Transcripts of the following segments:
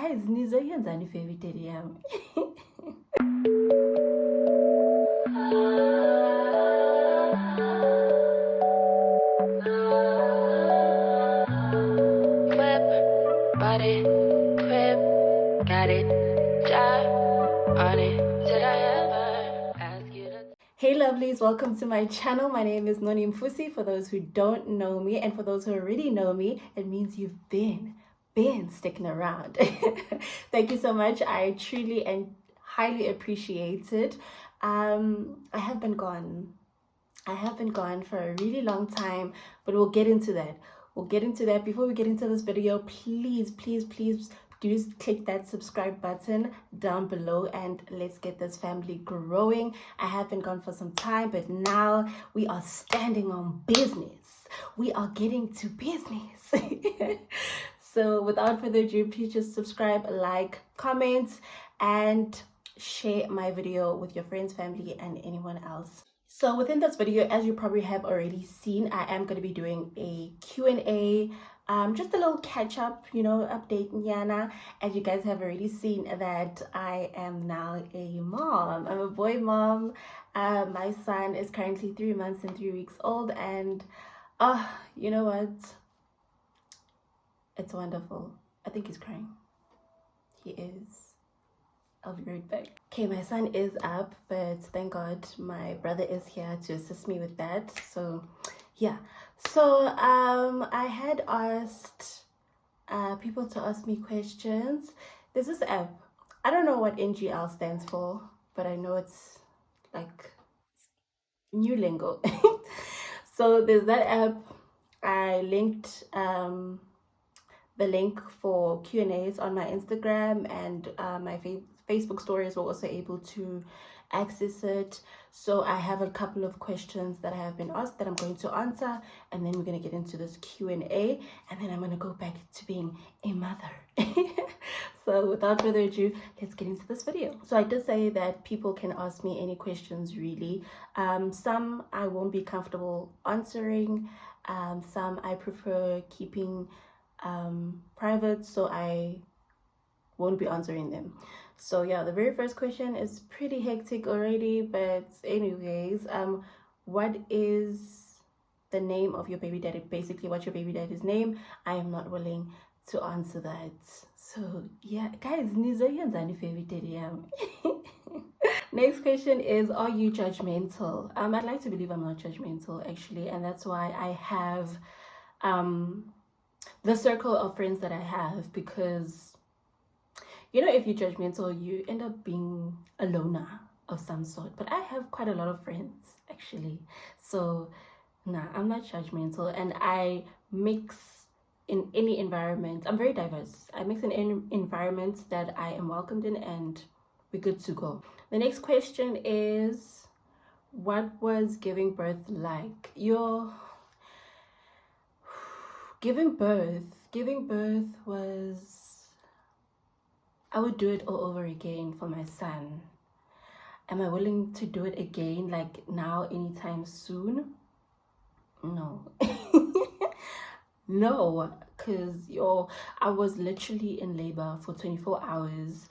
guys, nizoyenzani favorite yami? Hey lovelies, welcome to my channel. My name is Noni Mfusi. For those who don't know me, and for those who already know me, it means you've been sticking around. Thank you so much. I truly and highly appreciate it. I have been gone for a really long time, but we'll get into that. Before we get into this video, please do click that subscribe button down below and let's get this family growing. I have been gone for some time, but now we are standing on business. We are getting to business. So without further ado, please just subscribe, like, comment, and share my video with your friends, family, and anyone else. So within this video, as you probably have already seen, I am going to be doing a Q&A, just a little catch-up, update, Nyana. As you guys have already seen that I am now a mom. I'm a boy mom. My son is currently 3 months and 3 weeks old, and you know what? It's wonderful. I think he's crying. He is. I'll be right back. Okay, my son is up, but thank God my brother is here to assist me with that. So yeah, so I had asked people to ask me questions. There's this app. I don't know what NGL stands for, but I know it's like new lingo. So there's that app. I linked the link for Q&As on my Instagram, and my Facebook stories were also able to access it. So I have a couple of questions that I have been asked that I'm going to answer, and then we're going to get into this Q&A, and then I'm going to go back to being a mother. So without further ado, let's get into this video. So I did say that people can ask me any questions really. Some I won't be comfortable answering. Some I prefer keeping private, so I won't be answering them. So yeah, the very first question is pretty hectic already, but anyways, what is the name of your baby daddy? Basically, what's your baby daddy's name? I am not willing to answer that. So yeah, guys, nizoyenzani favorite daddy yami? Next question is, are you judgmental? I'd like to believe I'm not judgmental actually, and that's why I have the circle of friends that I have, because if you're judgmental, you end up being a loner of some sort. But I have quite a lot of friends actually, so nah, I'm not judgmental, and I mix in any environment. I'm very diverse. I mix in any environment that I am welcomed in, and we're good to go. The next question is, what was giving birth like? Giving birth was, I would do it all over again for my son. Am I willing to do it again, like now, anytime soon? No. No, because I was literally in labor for 24 hours,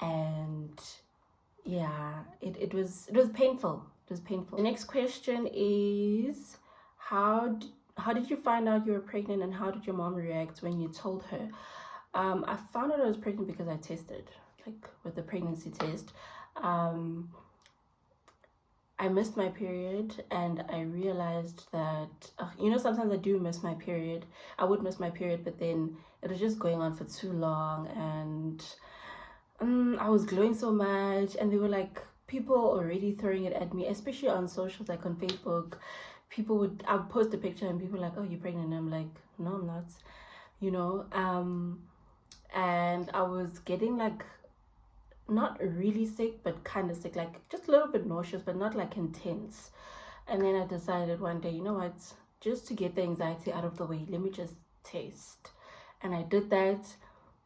and yeah, it was painful. It was painful. The next question is, how did you find out you were pregnant, and how did your mom react when you told her? I found out I was pregnant because I tested, like with the pregnancy test. I missed my period, and I realized that, sometimes I do miss my period. I would miss my period, but then it was just going on for too long, and I was glowing so much, and they were like, people already throwing it at me, especially on socials, like on Facebook. I would post a picture and people were like, oh, you're pregnant, and I'm like, no, I'm not, and I was getting like, not really sick, but kind of sick, like just a little bit nauseous, but not like intense. And then I decided one day, you know what, just to get the anxiety out of the way, let me just test. And I did that,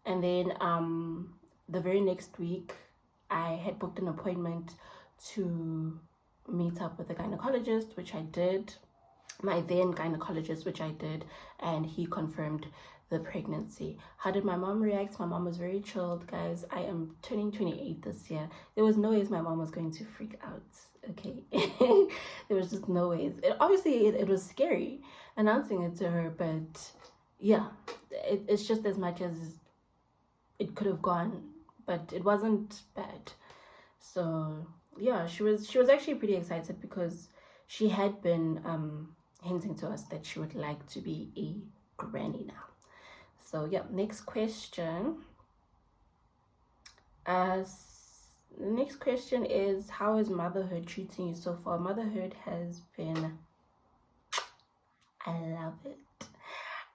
and then the very next week I had booked an appointment to meet up with a gynecologist, which I did, my then gynecologist, which I did, and he confirmed the pregnancy. How did my mom react? My mom was very chilled, guys. I am turning 28 this year. There was no ways my mom was going to freak out, okay? There was just no ways. Obviously, it was scary announcing it to her, but yeah, it's just as much as it could have gone, but it wasn't bad. So yeah, she was actually pretty excited because she had been hinting to us that she would like to be a granny now. So yeah, next question. The next question is, how is motherhood treating you so far? Motherhood has been, I love it.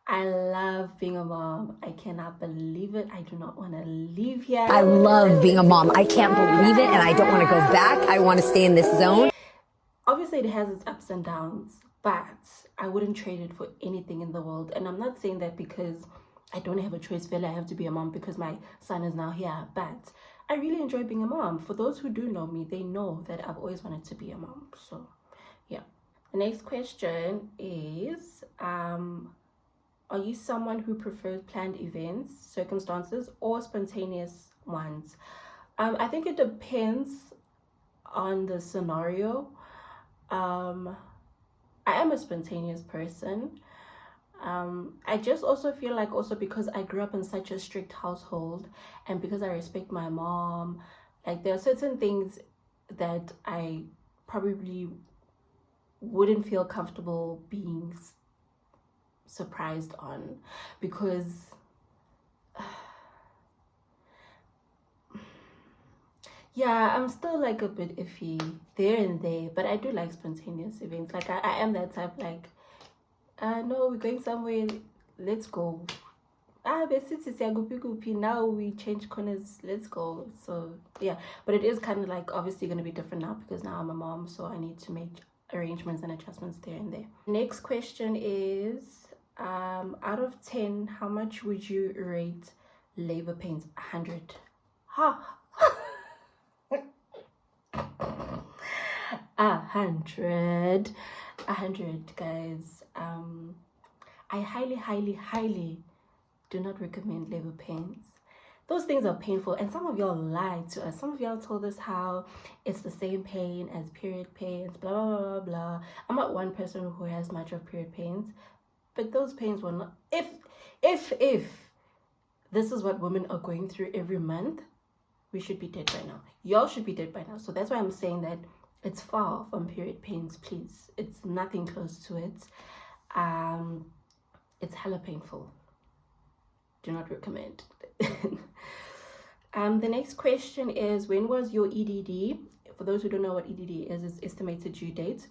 I love being a mom. I cannot believe it. I do not want to leave here. I love being a mom. I can't believe it, and I don't want to go back. I want to stay in this zone. Obviously, it has its ups and downs, but I wouldn't trade it for anything in the world. And I'm not saying that because I don't have a choice, feel I have to be a mom because my son is now here, but I really enjoy being a mom. For those who do know me, they know that I've always wanted to be a mom. So yeah. The next question is, are you someone who prefers planned events, circumstances, or spontaneous ones? I think it depends on the scenario. I am a spontaneous person. I just also feel like also because I grew up in such a strict household and because I respect my mom, like there are certain things that I probably wouldn't feel comfortable being surprised on, because yeah, I'm still like a bit iffy there and there, but I do like spontaneous events. Like I am that type, like no, we're going somewhere, let's go. Now we change corners, let's go. So yeah, but it is kind of like obviously going to be different now because now I'm a mom, so I need to make arrangements and adjustments there and there. Next question is, out of 10, how much would you rate labor pains? 100. Ha. 100, guys. I highly do not recommend labor pains. Those things are painful, and some of y'all lied to us. Some of y'all told us how it's the same pain as period pains, blah blah blah blah. I'm not one person who has much of period pains, but those pains were not. If this is what women are going through every month, we should be dead by now. Y'all should be dead by now. So that's why I'm saying that it's far from period pains, please. It's nothing close to it. It's hella painful. Do not recommend. The next question is, when was your EDD? For those who don't know what EDD is, it's estimated due date.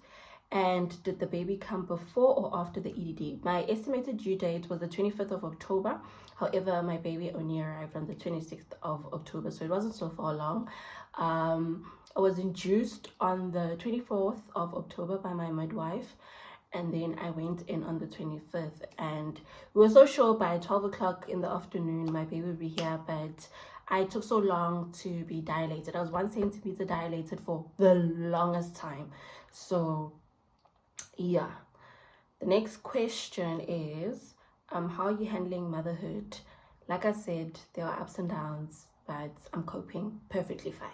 And did the baby come before or after the EDD? My estimated due date was the 25th of October. However, my baby only arrived on the 26th of October, so it wasn't so far along. I was induced on the 24th of October by my midwife, and then I went in on the 25th, and we were so sure by 12 o'clock in the afternoon my baby would be here, but I took so long to be dilated. I was 1 centimeter dilated for the longest time. So yeah. The next question is, how are you handling motherhood? Like I said, there are ups and downs, but I'm coping perfectly fine.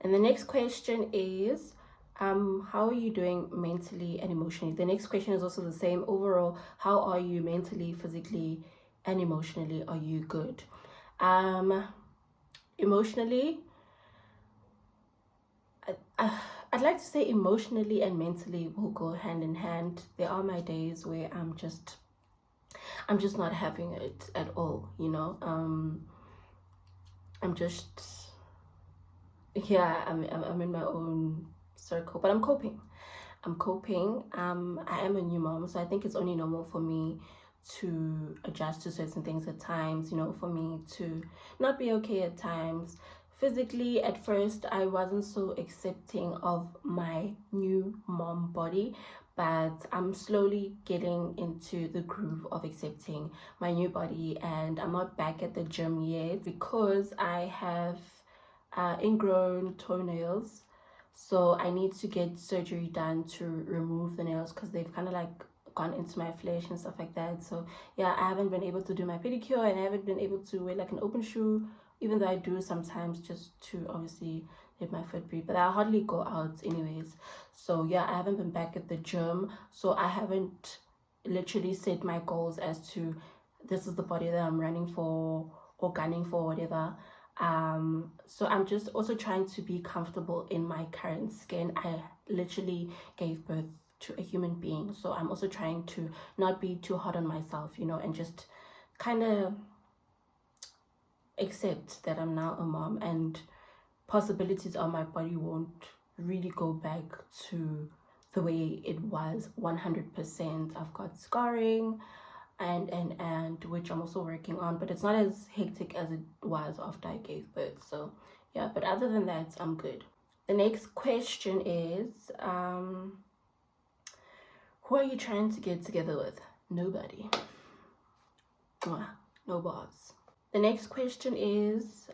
And the next question is, how are you doing mentally and emotionally? The next question is also the same. Overall, how are you mentally, physically, and emotionally? Are you good? Emotionally, I'd like to say emotionally and mentally will go hand in hand. There are my days where I'm just not having it at all, you know. I'm in my own circle, but I'm coping. I am a new mom, so I think it's only normal for me to adjust to certain things at times, you know, for me to not be okay at times. Physically, at first, I wasn't so accepting of my new mom body, but I'm slowly getting into the groove of accepting my new body, and I'm not back at the gym yet because I have ingrown toenails, so I need to get surgery done to remove the nails because they've kind of like gone into my flesh and stuff like that. So yeah, I haven't been able to do my pedicure, and I haven't been able to wear like an open shoe, even though I do sometimes, just to obviously let my foot breathe. But I hardly go out anyways. So yeah, I haven't been back at the gym, so I haven't literally set my goals as to this is the body that I'm running for or gunning for, whatever. So I'm just also trying to be comfortable in my current skin. I literally gave birth to a human being, so I'm also trying to not be too hard on myself, you know, and just kind of accept that I'm now a mom, and possibilities on my body won't really go back to the way it was 100%. I've got scarring and which I'm also working on, but it's not as hectic as it was after I gave birth. So yeah, but other than that, I'm good. The next question is who are you trying to get together with? Nobody. No bars. The next question is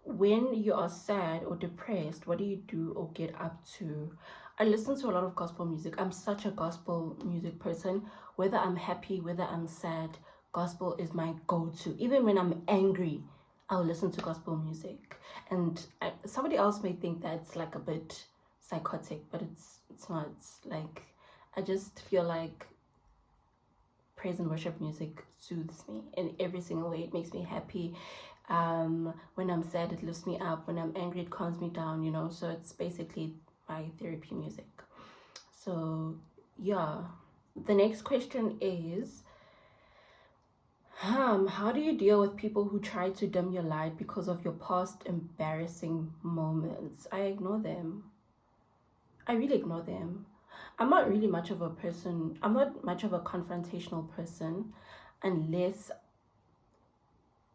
when you are sad or depressed, what do you do or get up to? I listen to a lot of gospel music. I'm such a gospel music person. Whether I'm happy, whether I'm sad, gospel is my go-to. Even when I'm angry, I'll listen to gospel music. And somebody else may think that's like a bit psychotic, but it's not. It's like, I just feel like praise and worship music soothes me in every single way. It makes me happy. When I'm sad, it lifts me up. When I'm angry, it calms me down, you know. So it's basically my therapy music. So yeah, the next question is how do you deal with people who try to dim your light because of your past embarrassing moments? I ignore them. I really ignore them. I'm not really much of a person. I'm not much of a confrontational person, unless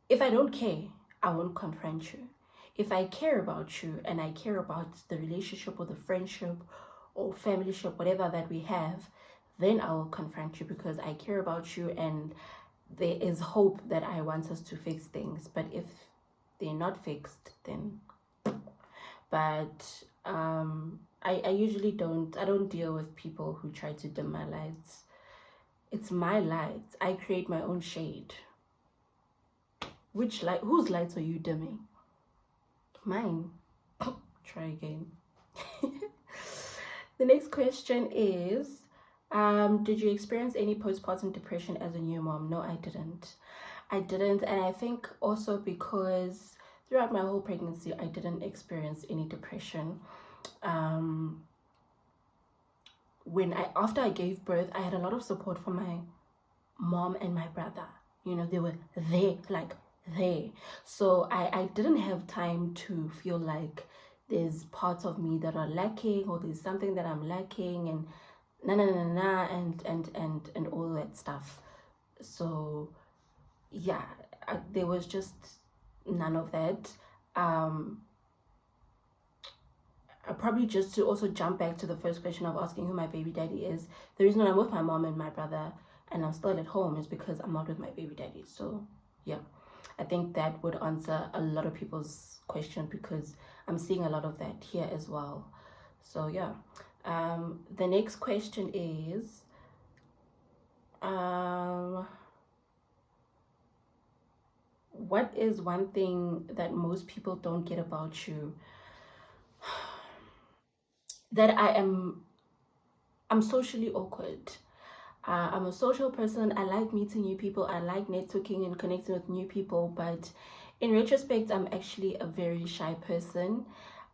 if I don't care, I won't confront you. If I care about you and I care about the relationship or the friendship or familyship, whatever that we have, then I will confront you because I care about you and there is hope that I want us to fix things. But if they're not fixed, then... But I usually don't deal with people who try to dim my lights. It's my light. I create my own shade. Which light? Whose lights are you dimming? Mine. Try again. The next question is, did you experience any postpartum depression as a new mom? No, I didn't. And I think also because throughout my whole pregnancy, I didn't experience any depression. After I gave birth, I had a lot of support from my mom and my brother. You know, they were there, like there. So I didn't have time to feel like there's parts of me that are lacking, or there's something that I'm lacking, and and all that stuff. So yeah, there was just none of that. Probably just to also jump back to the first question of asking who my baby daddy is, the reason I'm with my mom and my brother and I'm still at home is because I'm not with my baby daddy. So yeah, I think that would answer a lot of people's question, because I'm seeing a lot of that here as well. So yeah, the next question is what is one thing that most people don't get about you? That I'm socially awkward. I'm a social person. I like meeting new people. I like networking and connecting with new people. But in retrospect, I'm actually a very shy person.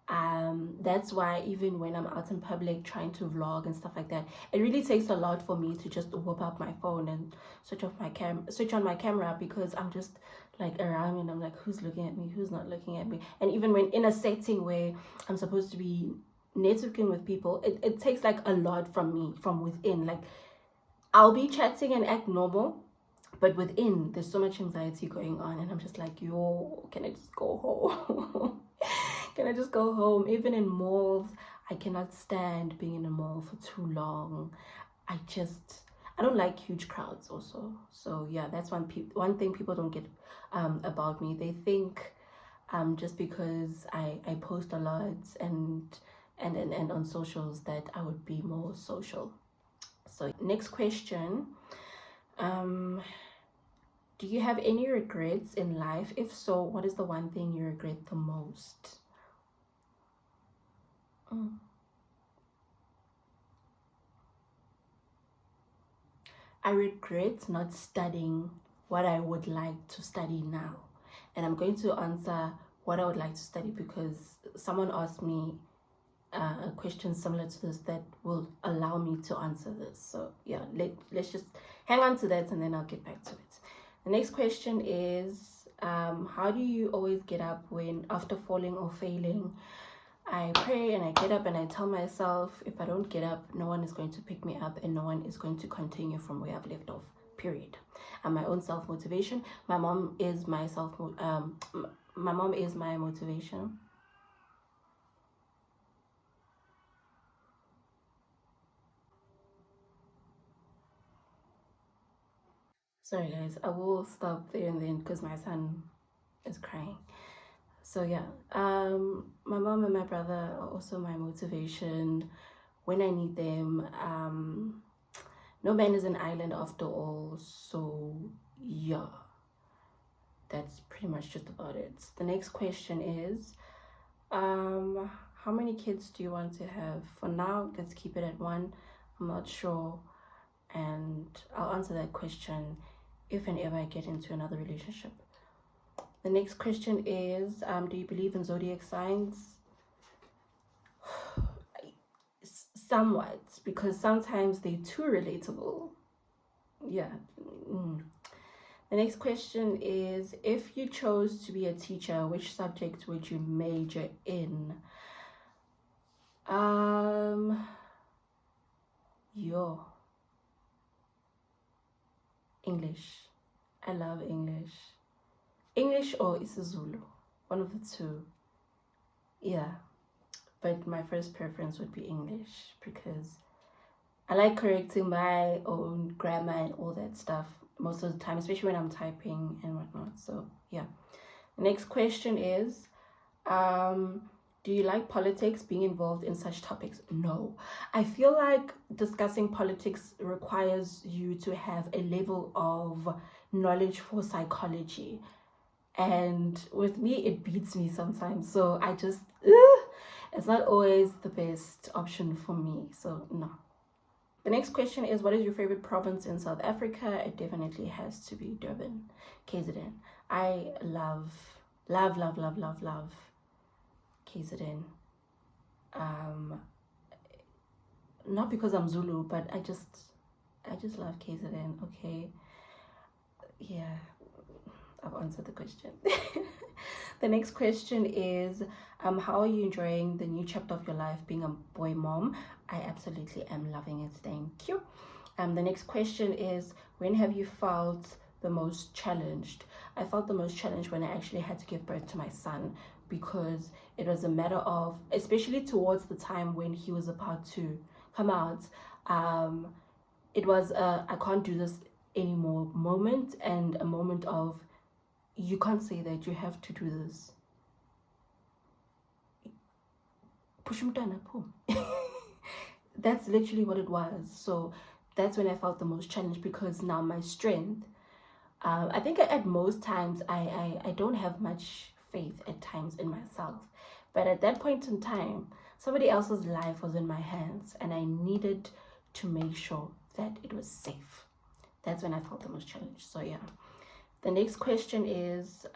That's why even when I'm out in public trying to vlog and stuff like that, it really takes a lot for me to just whip out my phone and switch on my camera, because I'm just like around and I'm like, who's looking at me, who's not looking at me. And even when in a setting where I'm supposed to be networking with people, it takes like a lot from me from within. Like, I'll be chatting and act normal, but within there's so much anxiety going on, and I'm just like, yo, can I just go home? Can I just go home? Even in malls, I cannot stand being in a mall for too long. I don't like huge crowds also. So yeah, that's one thing people don't get about me. They think just because I post a lot and on socials, that I would be more social. So next question, do you have any regrets in life? If so, what is the one thing you regret the most? I regret not studying what I would like to study now. And I'm going to answer what I would like to study because someone asked me a question similar to this that will allow me to answer this. So yeah, let's just hang on to that and then I'll get back to it. The next question is, how do you always get up when after falling or failing? I pray and I get up and I tell myself, if I don't get up, no one is going to pick me up and no one is going to continue from where I've left off, period. And my own self-motivation. My mom is my motivation. Sorry guys, I will stop there and then because my son is crying. So yeah, my mom and my brother are also my motivation when I need them. No man is an island after all, so yeah, that's pretty much just about it. The next question is, how many kids do you want to have? For now, let's keep it at one. I'm not sure, and I'll answer that question if and ever I get into another relationship. The next question is, do you believe in zodiac signs? Somewhat, because sometimes they're too relatable. Yeah. The next question is, if you chose to be a teacher, which subject would you major in? English. I love English. English or isiZulu, one of the two. Yeah, but my first preference would be English because I like correcting my own grammar and all that stuff most of the time, especially when I'm typing and whatnot. So yeah. The next question is, do you like politics, being involved in such topics? No. I feel like discussing politics requires you to have a level of knowledge for psychology. And with me, it beats me sometimes. So I just, it's not always the best option for me. So no. The next question is, what is your favorite province in South Africa? It definitely has to be Durban, KZN. I love KZN. Not because I'm Zulu, but I just love KZN. Okay, yeah, I've answered the question. The next question is, how are you enjoying the new chapter of your life being a boy mom? I absolutely am loving it. Thank you. The next question is, when have you felt the most challenged? I felt the most challenged when I actually had to give birth to my son, because it was a matter of, especially towards the time when he was about to come out, it was a I can't do this anymore moment, and a moment of, you can't say that, you have to do this. Push him down. That's literally what it was. So that's when I felt the most challenged, because now my strength, I think at most times I don't have much faith at times in myself, but at that point in time, somebody else's life was in my hands and I needed to make sure that it was safe. That's when I felt the most challenged. So yeah. The next question is,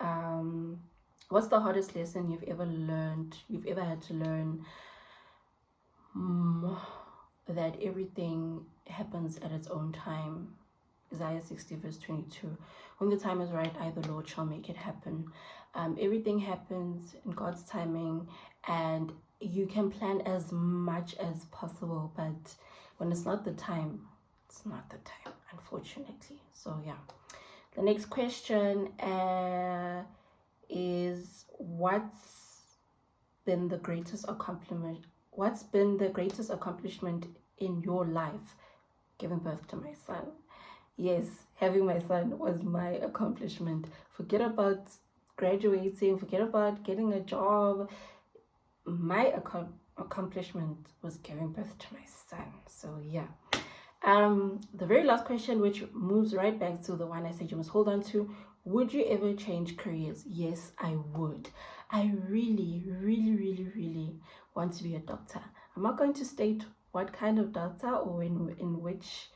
what's the hardest lesson you've ever had to learn? That everything happens at its own time. Isaiah 60 verse 22. When the time is right, I, the Lord, shall make it happen. Everything happens in God's timing, and you can plan as much as possible, but when it's not the time, it's not the time, unfortunately. So yeah. The next question is, what's been the greatest accomplishment in your life? Giving birth to my son. Yes, having my son was my accomplishment. Forget about graduating, forget about getting a job. My accomplishment was giving birth to my son. So yeah. The very last question, which moves right back to the one I said you must hold on to: would you ever change careers? Yes, I would. I really, really, really, really want to be a doctor. I'm not going to state what kind of doctor or in which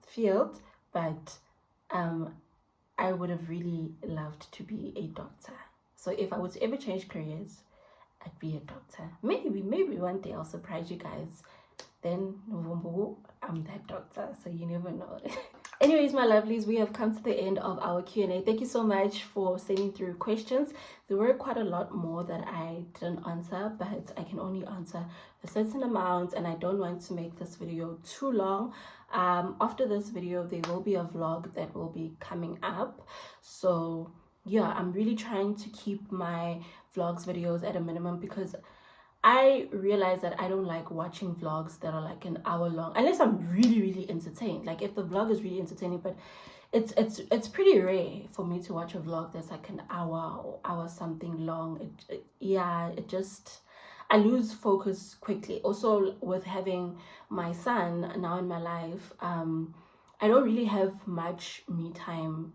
field, but I would have really loved to be a doctor. So if I was to ever change careers, I'd be a doctor. Maybe one day I'll surprise you guys. Then November, I'm that doctor, so you never know. Anyways, my lovelies, we have come to the end of our Q&A. Thank you so much for sending through questions. There were quite a lot more that I didn't answer, but I can only answer a certain amount, and I don't want to make this video too long. After this video, there will be a vlog that will be coming up. So yeah, I'm really trying to keep my vlogs videos at a minimum, because I realize that I don't like watching vlogs that are like an hour long, unless I'm really, really entertained. Like if the vlog is really entertaining, but it's pretty rare for me to watch a vlog that's like an hour or hour something long. I lose focus quickly. Also, with having my son now in my life, I don't really have much me time,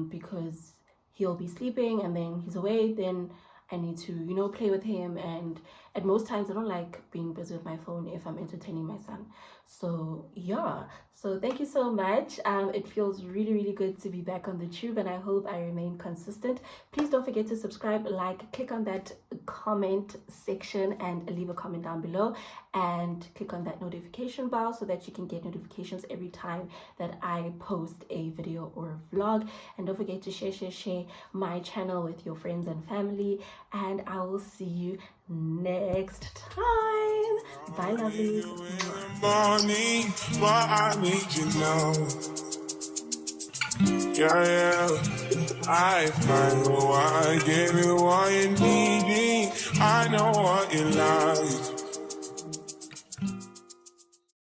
because he'll be sleeping and then he's away, then I need to, play with him. And at most times I don't like being busy with my phone if I'm entertaining my son. So yeah, so thank you so much. It feels really, really good to be back on the tube, and I hope I remain consistent. Please don't forget to subscribe, like, click on that comment section and leave a comment down below, and click on that notification bell so that you can get notifications every time that I post a video or a vlog. And don't forget to share my channel with your friends and family, and I will see you next time. Bye, lovelies. Morning, what I need you now. Yeah, I find what I give you what you need. I know what you like.